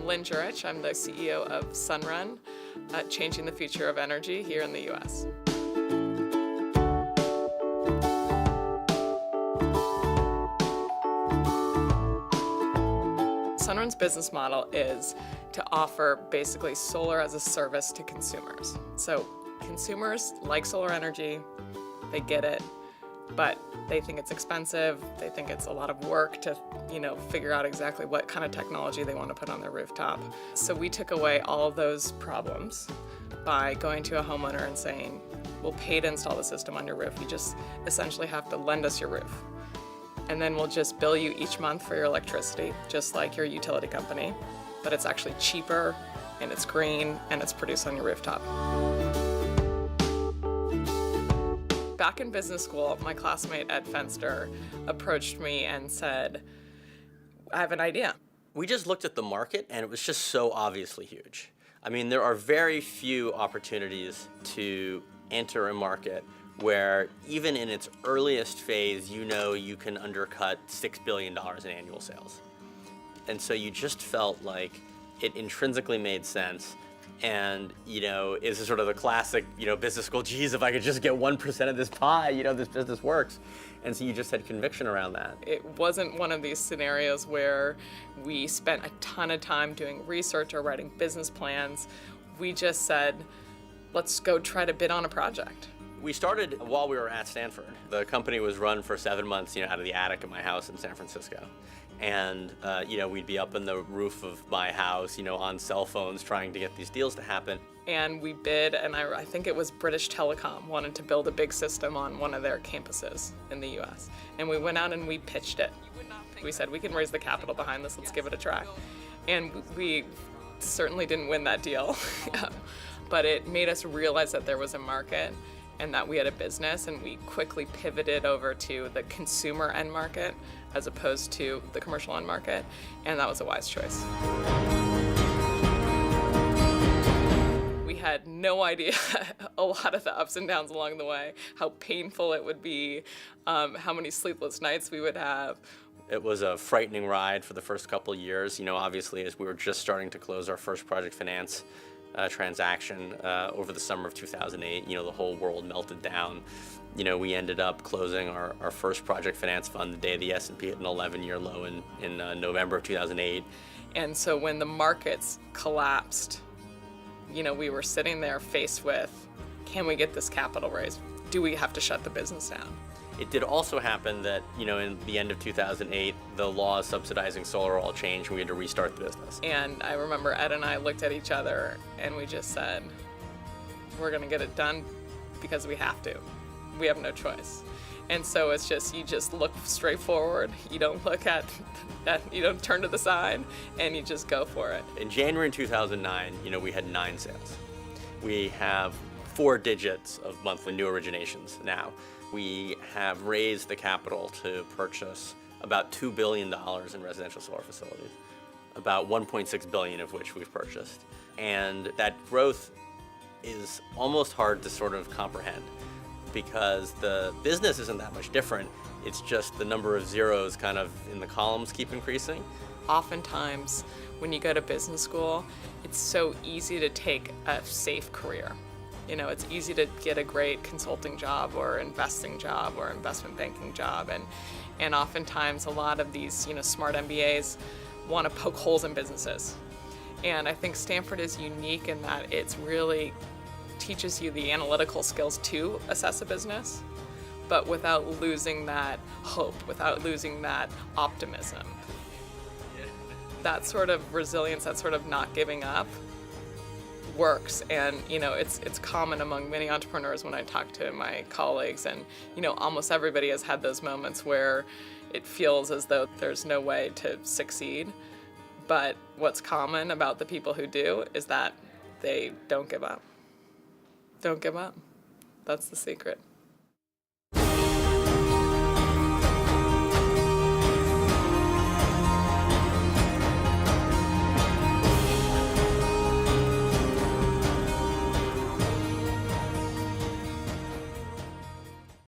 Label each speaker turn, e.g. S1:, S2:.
S1: Lynn Jurich. I'm the CEO of Sunrun, changing the future of energy here in the U.S. Sunrun's business model is to offer basically solar as a service to consumers. So consumers like solar energy, they get it, but they think it's expensive. They think it's a lot of work to, figure out exactly what kind of technology they want to put on their rooftop. So we took away all of those problems by going to a homeowner and saying, we'll pay to install the system on your roof. You just essentially have to lend us your roof. And then we'll just bill you each month for your electricity, just like your utility company. But it's actually cheaper, and it's green, and it's produced on your rooftop. Back in business school, my classmate at Fenster approached me and said, I have an idea.
S2: We just looked at the market, and it was just so obviously huge. I mean, there are very few opportunities to enter a market where even in its earliest phase, you can undercut $6 billion in annual sales. And so you just felt like it intrinsically made sense. And, is sort of the classic, business school, geez, if I could just get 1% of this pie, this business works. And so you just had conviction around that.
S1: It wasn't one of these scenarios where we spent a ton of time doing research or writing business plans. We just said, let's go try to bid on a project.
S2: We started while we were at Stanford. The company was run for 7 months, out of the attic of my house in San Francisco. And, we'd be up in the roof of my house, on cell phones trying to get these deals to happen.
S1: And we bid, and I think it was British Telecom wanted to build a big system on one of their campuses in the U.S. And we went out and we pitched it. We said, we can raise the capital behind this, let's give it a try. And we certainly didn't win that deal, but it made us realize that there was a market and that we had a business, and we quickly pivoted over to the consumer end market as opposed to the commercial end market, and that was a wise choice. We had no idea a lot of the ups and downs along the way, how painful it would be, how many sleepless nights we would have.
S2: It was a frightening ride for the first couple of years, obviously, as we were just starting to close our first project finance transaction over the summer of 2008. The whole world melted down. We ended up closing our first project finance fund the day the S&P hit an 11-year low in November of 2008.
S1: And so when the markets collapsed, we were sitting there faced with, can we get this capital raised? Do we have to shut the business down?
S2: It did also happen that, in the end of 2008, the laws subsidizing solar all changed and we had to restart the business.
S1: And I remember Ed and I looked at each other and we just said, we're going to get it done because we have to. We have no choice. And so it's just, you just look straight forward. You don't look at you don't turn to the side, and you just go for it.
S2: In January 2009, we had 9 sales. We have 4 digits of monthly new originations now. We have raised the capital to purchase about $2 billion in residential solar facilities, about $1.6 billion of which we've purchased. And that growth is almost hard to sort of comprehend because the business isn't that much different. It's just the number of zeros kind of in the columns keep increasing.
S1: Oftentimes, when you go to business school, it's so easy to take a safe career. It's easy to get a great consulting job or investing job or investment banking job. And oftentimes a lot of these, smart MBAs want to poke holes in businesses. And I think Stanford is unique in that it's really teaches you the analytical skills to assess a business, but without losing that hope, without losing that optimism. That sort of resilience, that sort of not giving up works. And it's common among many entrepreneurs when I talk to my colleagues, and almost everybody has had those moments where it feels as though there's no way to succeed. But what's common about the people who do is that they don't give up. Don't give up. That's the secret.